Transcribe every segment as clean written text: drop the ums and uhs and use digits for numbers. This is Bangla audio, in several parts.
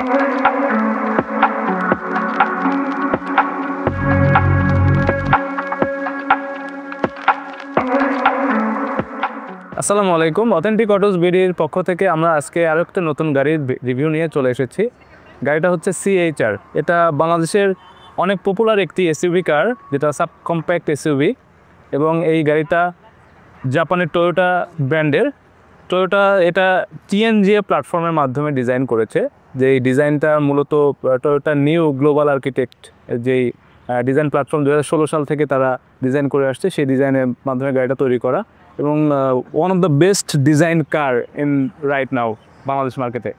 আসসালামু আলাইকুম, অথেন্টিক অটোস বিডির পক্ষ থেকে আমরা আজকে আরও একটা নতুন গাড়ির রিভিউ নিয়ে চলে এসেছি। গাড়িটা হচ্ছে CHR। এটা বাংলাদেশের অনেক পপুলার একটি এসইউভি কার, যেটা সাব কম্প্যাক্ট এসইউভি। এবং এই গাড়িটা জাপানের টয়োটা ব্র্যান্ডের। টয়োটা এটা TNGA প্ল্যাটফর্মের মাধ্যমে ডিজাইন করেছে। যেই ডিজাইনটা মূলত টয়োটা নিউ গ্লোবাল আর্কিটেক্ট যেই ডিজাইন প্ল্যাটফর্ম 2016 সাল থেকে তারা ডিজাইন করে আসছে, সেই ডিজাইনের মাধ্যমে গাড়িটা তৈরি করা। এবং one of the best design car in right now Bangladesh মার্কেটে।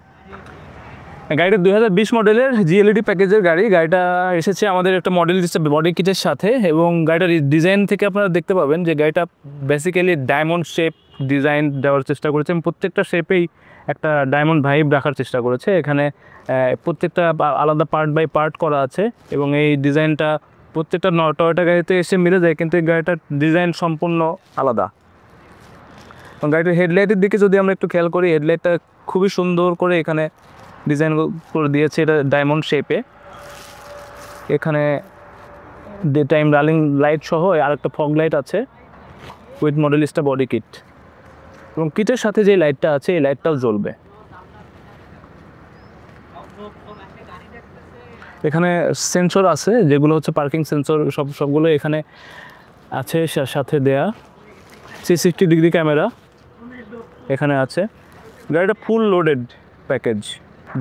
গাড়িটা 2020 মডেলের GLED প্যাকেজের গাড়ি। গাড়িটা এসেছে আমাদের একটা মডেল বডি কিটের সাথে, এবং গাড়িটার ডিজাইন থেকে আপনারা দেখতে পাবেন যে গাড়িটা বেসিক্যালি ডায়মন্ড শেপ ডিজাইন দেওয়ার চেষ্টা করেছে, এবং প্রত্যেকটা শেপেই একটা ডায়মন্ড ভাইব রাখার চেষ্টা করেছে। এখানে প্রত্যেকটা আলাদা পার্ট বাই পার্ট করা আছে, এবং এই ডিজাইনটা প্রত্যেকটা টয়োটা গাড়িতে এসে মিলে যায়, কিন্তু এই গাড়িটার ডিজাইন সম্পূর্ণ আলাদা। গাড়িটার হেডলাইটের দিকে যদি আমরা একটু খেয়াল করি, হেডলাইটটা খুবই সুন্দর করে এখানে ডিজাইন করে দিয়েছে, এটা ডায়মন্ড শেপে। এখানে ডে টাইম রানিং লাইট সহ আরেকটা ফগ লাইট আছে উইথ মডেলিস্টা বডি কিট, এবং কিটের সাথে যে লাইটটা আছে এই লাইটটাও জ্বলবে। এখানে সেন্সর আছে, যেগুলো হচ্ছে পার্কিং সেন্সর, সবগুলো এখানে আছে। সাথে দেয়া 360 ডিগ্রি ক্যামেরা এখানে আছে। গাড়িটা ফুল লোডেড প্যাকেজ।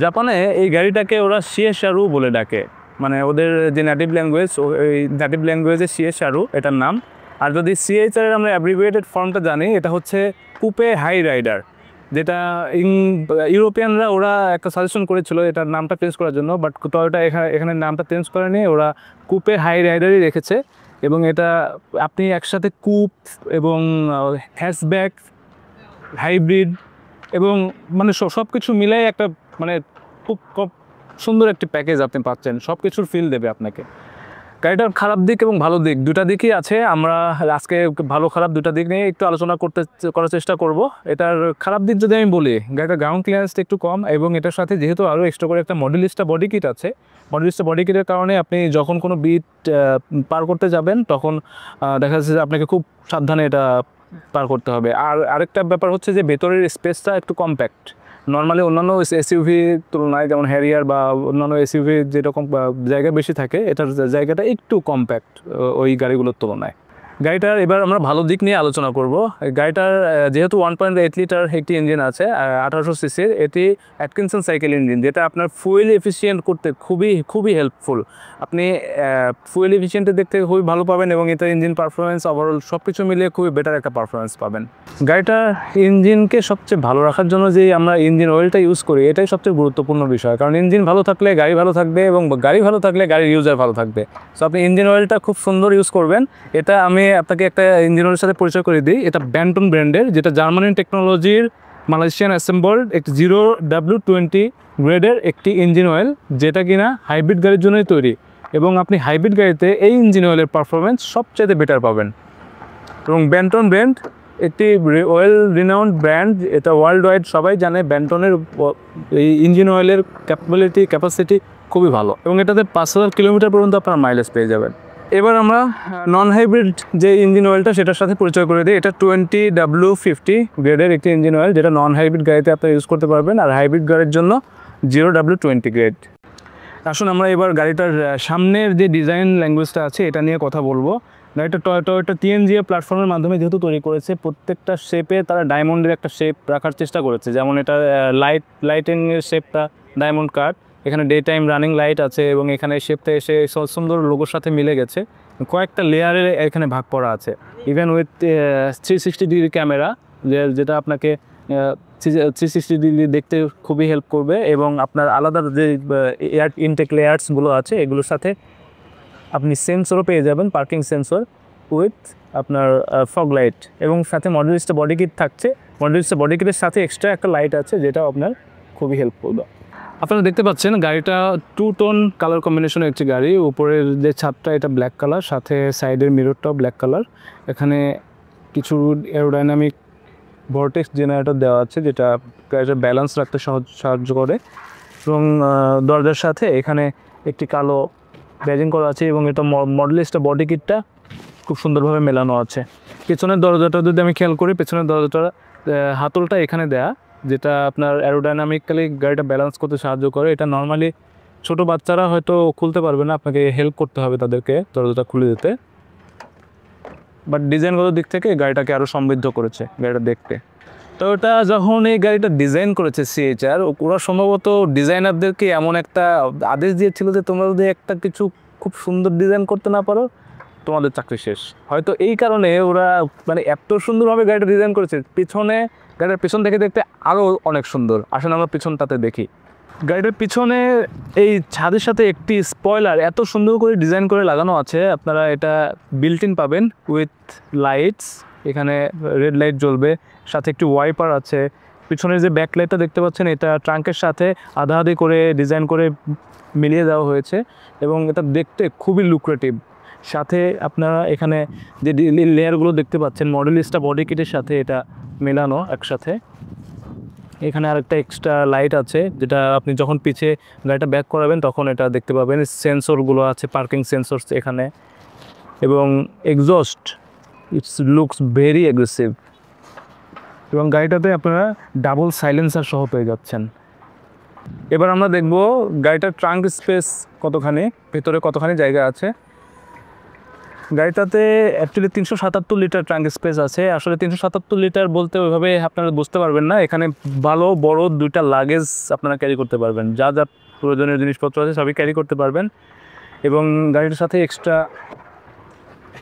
জাপানে এই গাড়িটাকে ওরা CHRU বলে ডাকে, মানে ওদের যে নেটিভ ল্যাঙ্গুয়েজ, ওই নেটিভ ল্যাঙ্গুয়েজে CHRU এটার নাম। আর যদি CHR এর আমরা অ্যাব্রিভিয়েটেড ফর্মটা জানি, এটা হচ্ছে কুপে হাই রাইডার, যেটা ইউরোপিয়ানরা ওরা একটা সাজেশন করেছিল এটার নামটা চেঞ্জ করার জন্য, বাট টয়োটা এখানে নামটা চেঞ্জ করেনি, ওরা কুপে হাই রাইডারই রেখেছে। এবং এটা আপনি একসাথে কুপ এবং হ্যাশব্যাক হাইব্রিড এবং মানে সব কিছু মিলাই একটা মানে খুব সুন্দর একটি প্যাকেজ আপনি পাচ্ছেন, সব কিছুর ফিল দেবে আপনাকে। গাড়িটার খারাপ দিক এবং ভালো দিক দুটা দিকই আছে। আমরা আজকে ভালো খারাপ দুটা দিক নিয়ে একটু আলোচনা করার চেষ্টা করব। এটার খারাপ দিক যদি আমি বলি, গাড়িটার গ্রাউন্ড ক্লিয়ারেন্সটা একটু কম, এবং এটার সাথে যেহেতু আরও এক্সট্রা করে একটা মডেলিস্টা বডি কিট আছে, মডেলিস্টা বডি কিটের কারণে আপনি যখন কোনো বিট পার করতে যাবেন, তখন দেখা যাচ্ছে যে আপনাকে খুব সাবধানে এটা পার করতে হবে। আর আরেকটা ব্যাপার হচ্ছে যে ভেতরের স্পেসটা একটু কম্প্যাক্ট। নর্মালি অন্যান্য এসইউভি তুলনায়, যেমন হ্যারিয়ার বা অন্যান্য এসইউভি যেরকম জায়গা বেশি থাকে, এটার জায়গাটা একটু কম্প্যাক্ট ওই গাড়িগুলোর তুলনায়। গাড়িটার এবার আমরা ভালো দিক নিয়ে আলোচনা করব। গাড়িটার যেহেতু 1.8 লিটার একটি ইঞ্জিন আছে, 1800 সিসির, এটি অ্যাটকিনসন সাইকেল ইঞ্জিন, যেটা আপনার ফুয়েল এফিসিয়েন্ট করতে খুবই হেল্পফুল। আপনি ফুয়েল এফিসিয়েন্টের দিক থেকে খুবই ভালো পাবেন, এবং এটা ইঞ্জিন পারফরমেন্স ওভারঅল সব কিছু মিলিয়ে খুবই বেটার একটা পারফরমেন্স পাবেন। গাড়িটার ইঞ্জিনকে সবচেয়ে ভালো রাখার জন্য যে আমরা ইঞ্জিন অয়েলটা ইউজ করি, এটাই সবচেয়ে গুরুত্বপূর্ণ বিষয়, কারণ ইঞ্জিন ভালো থাকলে গাড়ি ভালো থাকবে, এবং গাড়ি ভালো থাকলে গাড়ির ইউজার ভালো থাকবে। সো আপনি ইঞ্জিন অয়েলটা খুব সুন্দর ইউজ করবেন। এটা আমি আপনাকে একটা ইঞ্জিন অয়েলের সাথে পরিচয় করে দিই। এটা ব্যান্টন ব্র্যান্ডের, যেটা জার্মানির টেকনোলজির মালয়েশিয়ান অ্যাসেম্বলড একটি 0W20 গ্রেডের একটি ইঞ্জিন অয়েল, যেটা কিনা হাইব্রিড গাড়ির জন্যই তৈরি। এবং আপনি হাইব্রিড গাড়িতে এই ইঞ্জিন অয়েলের পারফরমেন্স সবচেয়ে বেটার পাবেন। এবং ব্যান্টন ব্র্যান্ড একটি ওয়েল রিনাউন্ড ব্র্যান্ড, এটা ওয়ার্ল্ড ওয়াইড সবাই জানে। ব্যান্টনের এই ইঞ্জিন অয়েলের ক্যাপাসিটি খুবই ভালো, এবং এটাতে 5000 কিলোমিটার পর্যন্ত আপনার মাইলেজ পেয়ে যাবেন। এবার আমরা নন হাইব্রিড যে ইঞ্জিন অয়েলটা সেটার সাথে পরিচয় করে দিই। এটা 20W50 গ্রেডের একটি ইঞ্জিন অয়েল, যেটা নন হাইব্রিড গাড়িতে আপনি ইউজ করতে পারবেন, আর হাইব্রিড গাড়ির জন্য 0W20 গ্রেড। আসুন আমরা এবার গাড়িটার সামনের যে ডিজাইন ল্যাঙ্গুয়েজটা আছে এটা নিয়ে কথা বলবো। গাড়িটা টয়োটা TNGA প্ল্যাটফর্মের মাধ্যমে যেহেতু তৈরি করেছে, প্রত্যেকটা শেপে তারা ডায়মন্ডের একটা শেপ রাখার চেষ্টা করেছে। যেমন এটা লাইটিংয়ের শেপটা ডায়মন্ড কাট, এখানে ডে টাইম রানিং লাইট আছে, এবং এখানে শেপটা এসে সুন্দর লোগোর সাথে মিলে গেছে। কয়েকটা লেয়ারে এখানে ভাগ করা আছে, ইভেন উইথ 360 ডিগ্রি ক্যামেরা, যেটা আপনাকে 360 ডিগ্রি দেখতে খুবই হেল্প করবে। এবং আপনার আলাদা যে এয়ার ইনটেক লেয়ার্সগুলো আছে, এগুলোর সাথে আপনি সেন্সরও পেয়ে যাবেন, পার্কিং সেন্সর উইথ আপনার ফগ লাইট, এবং সাথে মডেলিস্টা বডি কিট থাকছে। মডেলিস্টা বডি কিটের সাথে এক্সট্রা একটা লাইট আছে, যেটা আপনার খুবই হেল্প করবে। আপনারা দেখতে পাচ্ছেন গাড়িটা 2 টোন কালার কম্বিনেশনের একটি গাড়ি। উপরের যে ছাদটা এটা ব্ল্যাক কালার, সাথে সাইডের মিররটাও ব্ল্যাক কালার। এখানে কিছু এরোডাইনামিক ভর্টেক্স জেনারেটর দেওয়া আছে, যেটা গাড়িটার ব্যালেন্স রাখতে সাহায্য করে। এবং দরজার সাথে এখানে একটি কালো ব্যাজিং করা আছে এবং এটা মডেলিস্টটা বডি কিটটা খুব সুন্দরভাবে মেলানো আছে। পেছনের দরজাটা যদি আমি খেয়াল করি, পেছনের দরজাটা হাতলটা এখানে দেয়া, যেটা আপনার অ্যারোডাইনামিক্যালি গাড়িটা ব্যালেন্স করতে সাহায্য করে। এটা নর্মালি ছোটো বাচ্চারা হয়তো খুলতে পারবে না, আপনাকে হেল্প করতে হবে তাদেরকে দরজাটা খুলে দিতে। বাট ডিজাইনগত দিক থেকে গাড়িটাকে আরও সমৃদ্ধ করেছে গাড়িটা দেখতে। তো ওটা যখন এই গাড়িটা ডিজাইন করেছে CHR, ওরা সম্ভবত ডিজাইনারদেরকে এমন একটা আদেশ দিয়েছিল যে তোমরা যদি একটা কিছু খুব সুন্দর ডিজাইন করতে না পারো তোমাদের চাকরি শেষ। হয়তো এই কারণে ওরা মানে এত সুন্দরভাবে গাড়িটা ডিজাইন করেছে, পিছনে গাড়িটার পিছন থেকে দেখতে আরও অনেক সুন্দর। আসলে আমরা পিছনটাতে দেখি, গাড়িটার পিছনে এই ছাদের সাথে একটি স্পয়লার এত সুন্দর করে ডিজাইন করে লাগানো আছে, আপনারা এটা বিল্ট ইন পাবেন উইথ লাইটস। এখানে রেড লাইট জ্বলবে, সাথে একটি ওয়াইপার আছে। পিছনের যে ব্যাক লাইটটা দেখতে পাচ্ছেন, এটা ট্রাঙ্কের সাথে আধা আধি করে ডিজাইন করে মিলিয়ে দেওয়া হয়েছে এবং এটা দেখতে খুবই লুক্রেটিভ। সাথে আপনারা এখানে যে লেয়ারগুলো দেখতে পাচ্ছেন মডেলিস্টটা বডি কিটের সাথে এটা মেলানো একসাথে। এখানে আরেকটা এক্সট্রা লাইট আছে, যেটা আপনি যখন পিছে গাড়িটা ব্যাক করাবেন তখন এটা দেখতে পাবেন। সেন্সরগুলো আছে, পার্কিং সেন্সর এখানে, এবং exhaust it's looks very aggressive. এবং গাড়িটাতে আপনারা ডাবল সাইলেন্সার সহ পেয়ে যাচ্ছেন। এবার আমরা দেখব গাড়িটার ট্রাঙ্ক স্পেস কতখানি, ভেতরে কতখানি জায়গা আছে। গাড়িটাতে অ্যাকচুয়ালি 377 লিটার ট্রাঙ্ক স্পেস আছে। আসলে 377 লিটার বলতে ওইভাবে আপনারা বুঝতে পারবেন না। এখানে ভালো বড় দুইটা লাগেজ আপনারা ক্যারি করতে পারবেন, যা যা প্রয়োজনীয় জিনিসপত্র আছে সবই ক্যারি করতে পারবেন। এবং গাড়িটার সাথে এক্সট্রা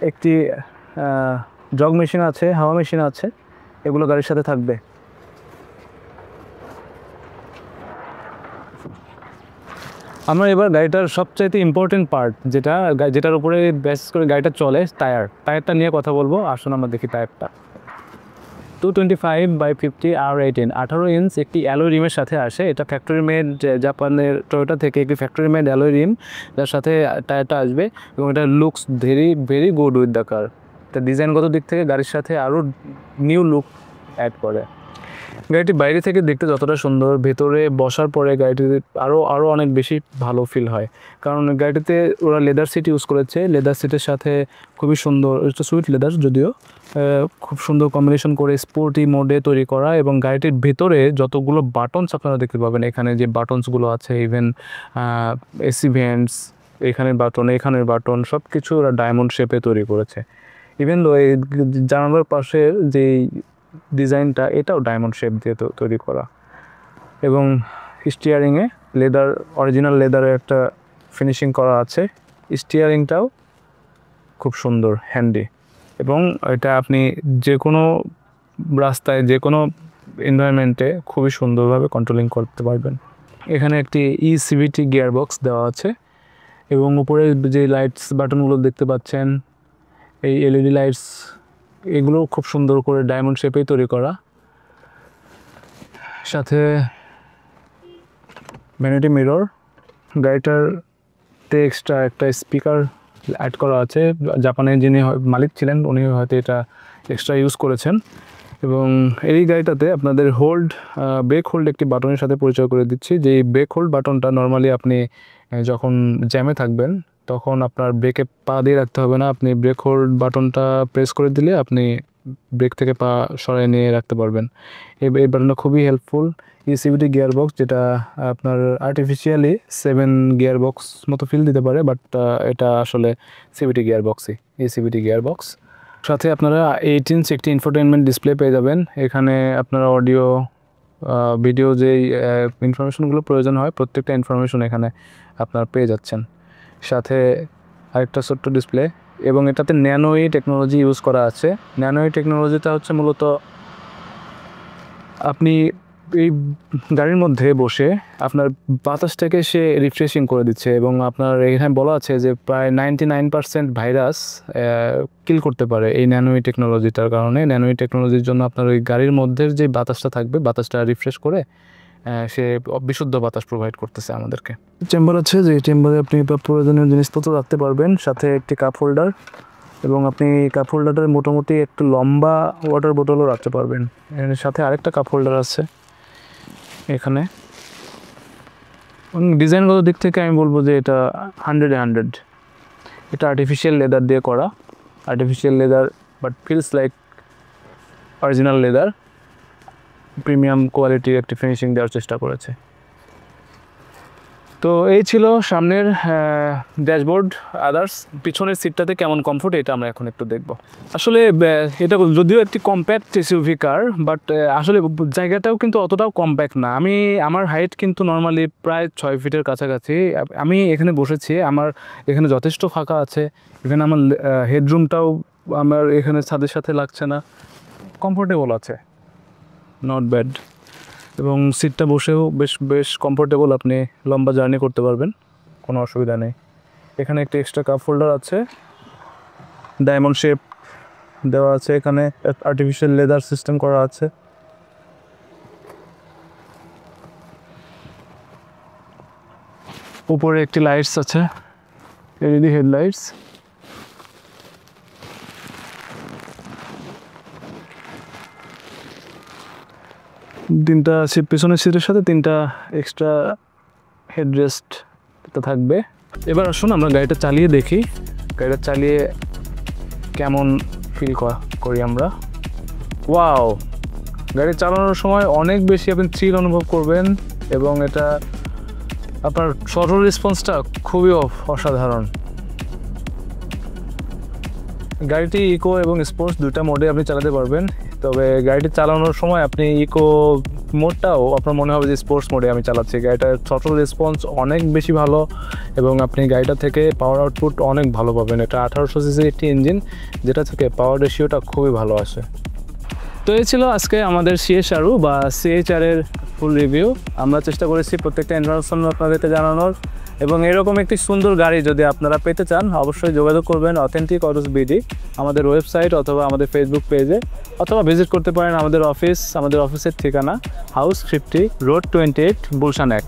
একটি জগ মেশিন আছে, হাওয়া মেশিন আছে, এগুলো গাড়ির সাথে থাকবে। আমরা এবার গাড়িটার সবচাইতে ইম্পর্টেন্ট পার্ট, যেটার উপরে বেস করে গাড়িটা চলে, টায়ারটা নিয়ে কথা বলবো। আসুন আমরা দেখি টায়ারটা। 225/50 R18 18 ইঞ্চ একটি অ্যালয় রিমের সাথে আসে। এটা ফ্যাক্টরি মেড, জাপানের টয়োটা থেকে একটি ফ্যাক্টরি মেড অ্যালয় রিম, যার সাথে টায়ারটা আসবে। এবং এটা looks very good with the car. এটা ডিজাইনগত দিক থেকে গাড়ির সাথে আরও নিউ লুক অ্যাড করে। গাড়িটি বাইরে থেকে দেখতে যতটা সুন্দর, ভেতরে বসার পরে গাড়িটিতে আরও অনেক বেশি ভালো ফিল হয়। কারণ গাড়িটিতে ওরা লেদার সিট ইউজ করেছে। লেদার সিটের সাথে খুবই সুন্দর, এটা সুইট লেদার যদিও, খুব সুন্দর কম্বিনেশন করে স্পোর্টি মোডে তৈরি করা। এবং গাড়িটির ভেতরে যতগুলো বাটনস আপনারা দেখতে পাবেন, এখানে যে বাটনসগুলো আছে, ইভেন এসি ভেন্টস, এখানের বাটন সব কিছু ওরা ডায়মন্ড শেপে তৈরি করেছে। ইভেন এই জানালার পাশের যেই ডিজাইনটা, এটাও ডায়মন্ড শেপ দিয়ে তৈরি করা। এবং স্টিয়ারিংয়ে অরিজিনাল লেদারের একটা ফিনিশিং করা আছে। স্টিয়ারিংটাও খুব সুন্দর, হ্যান্ডি। এবং এটা আপনি যে কোনো রাস্তায়, যে কোনো এনভায়রনমেন্টে খুবই সুন্দরভাবে কন্ট্রোলিং করতে পারবেন। এখানে একটি ECVT গিয়ারবক্স দেওয়া আছে। এবং উপরে যে লাইটস বাটনগুলো দেখতে পাচ্ছেন, এই LED লাইটস, এগুলো খুব সুন্দর করে ডায়মন্ড শেপেই তৈরি করা। সাথে ভ্যানিটি মিরর, গাড়িটারতে এক্সট্রা একটা স্পিকার অ্যাড করা আছে। জাপানের যিনি মালিক ছিলেন উনি হয়তো এটা এক্সট্রা ইউজ করেছেন। এবং এই গাড়িটাতে আপনাদের ব্রেক হোল্ড একটি বাটনের সাথে পরিচয় করে দিচ্ছি। যে ব্রেক হোল্ড বাটনটা নর্মালি আপনি যখন জ্যামে থাকবেন তখন আপনার ব্রেকে পা দিয়ে রাখতে হবে না, আপনি ব্রেক হোল্ড বাটনটা প্রেস করে দিলে আপনি ব্রেক থেকে পা সরাই নিয়ে রাখতে পারবেন। এই বাটনটা খুবই হেল্পফুল। ECVT গিয়ারবক্স, যেটা আপনার আর্টিফিশিয়ালি 7 গিয়ারবক্স মতো ফিল দিতে পারে, বাট এটা আসলে CVT গিয়ারবক্সই, ECVT গিয়ারবক্স। সাথে আপনারা 8 ইঞ্চ একটি ইনফোটেইনমেন্ট ডিসপ্লে পেয়ে যাবেন। এখানে আপনারা অডিও, ভিডিও যেই ইনফরমেশনগুলো প্রয়োজন হয় প্রত্যেকটা ইনফরমেশন এখানে আপনারা পেয়ে যাচ্ছেন। সাথে আরেকটা ছোট্ট ডিসপ্লে, এবং এটাতে ন্যানোই টেকনোলজি ইউজ করা আছে। ন্যানোই টেকনোলজিটা হচ্ছে মূলত আপনি এই গাড়ির মধ্যে বসে আপনার বাতাসটাকে সে রিফ্রেশিং করে দিচ্ছে। এবং আপনার এখানে বলা আছে যে প্রায় 99% ভাইরাস কিল করতে পারে এই ন্যানোই টেকনোলজিটার কারণে। ন্যানোই টেকনোলজির জন্য আপনার ওই গাড়ির মধ্যে যে বাতাসটা থাকবে, বাতাসটা রিফ্রেশ করে সে বিশুদ্ধ বাতাস প্রোভাইড করতেছে আমাদেরকে। চেম্বার আছে, যে চেম্বারে আপনি প্রয়োজনীয় জিনিসপত্র রাখতে পারবেন। সাথে একটি কাপ হোল্ডার, এবং আপনি কাপ হোল্ডারটার মোটামুটি একটু লম্বা ওয়াটার বোতলও রাখতে পারবেন। এর সাথে আরেকটা কাপ হোল্ডার আছে এখানে। ডিজাইনগত দিক থেকে আমি বলবো যে এটা 100-100। এটা আর্টিফিশিয়াল লেদার দিয়ে করা, artificial leather but feels like original leather. Premium কোয়ালিটির একটি ফিনিশিং দেওয়ার চেষ্টা করেছে। তো এই ছিল সামনের ড্যাশবোর্ড। আদার্স পিছনের সিটটাতে কেমন কমফোর্ট এটা আমরা এখন একটু দেখব। আসলে এটা যদিও একটি কম্প্যাক্ট এসইউভি কার, বাট আসলে জায়গাটাও কিন্তু অতটাও কম্প্যাক্ট না। আমার হাইট কিন্তু নর্মালি প্রায় 6 ফিটের কাছাকাছি। আমি এখানে বসেছি, আমার এখানে যথেষ্ট ফাঁকা আছে। এখানে আমার হেডরুমটাও আমার এখানে ছাদের সাথে লাগছে না, কমফোর্টেবল আছে, নট ব্যাড। এবং সিটটা বসেও বেশ কমফোর্টেবল, আপনি লম্বা জার্নি করতে পারবেন, কোনো অসুবিধা নেই। এখানে একটি এক্সট্রা কাপ হোল্ডার আছে, ডায়মন্ড শেপ দেওয়া আছে, এখানে আর্টিফিশিয়াল লেদার সিস্টেম করা আছে। উপরে একটি লাইটস আছে, এলইডি হেডলাইটস। তিনটা পিছনের সিটের সাথে 3টা এক্সট্রা হেডরেস্ট থাকবে। এবার আসুন আমরা গাড়িটা চালিয়ে দেখি, গাড়িটা চালিয়ে কেমন ফিল করি আমরা। ওয়াও, গাড়ি চালানোর সময় অনেক বেশি আপনি থ্রিল অনুভব করবেন এবং এটা আপনার শটল রেসপন্সটা খুবই অসাধারণ। গাড়িটি ইকো এবং স্পোর্টস দুইটা মোডে আপনি চালাতে পারবেন, তবে গাড়িটি চালানোর সময় আপনি ইকো মোডটাও আপনার মনে হবে যে স্পোর্টস মোডে আমি চালাচ্ছি। গাড়িটার থ্রটল রেসপন্স অনেক বেশি ভালো এবং আপনি গাড়িটা থেকে পাওয়ার আউটপুট অনেক ভালো পাবেন। এটা 1800 সিসির একটি ইঞ্জিন, যেটা থেকে পাওয়ার রেশিওটা খুবই ভালো আসে। তো এই ছিল আজকে আমাদের CHR বা CHR এর ফুল রিভিউ। আমরা চেষ্টা করেছি প্রত্যেকটা ইনফরমেশন আপনাদেরকে জানানোর, এবং এরকম একটি সুন্দর গাড়ি যদি আপনারা পেতে চান অবশ্যই যোগাযোগ করবেন অথেন্টিক অটোস BD আমাদের ওয়েবসাইট অথবা আমাদের ফেসবুক পেজে, অথবা ভিজিট করতে পারেন আমাদের অফিসের ঠিকানা হাউস 50 রোড 28 গুলশান 1।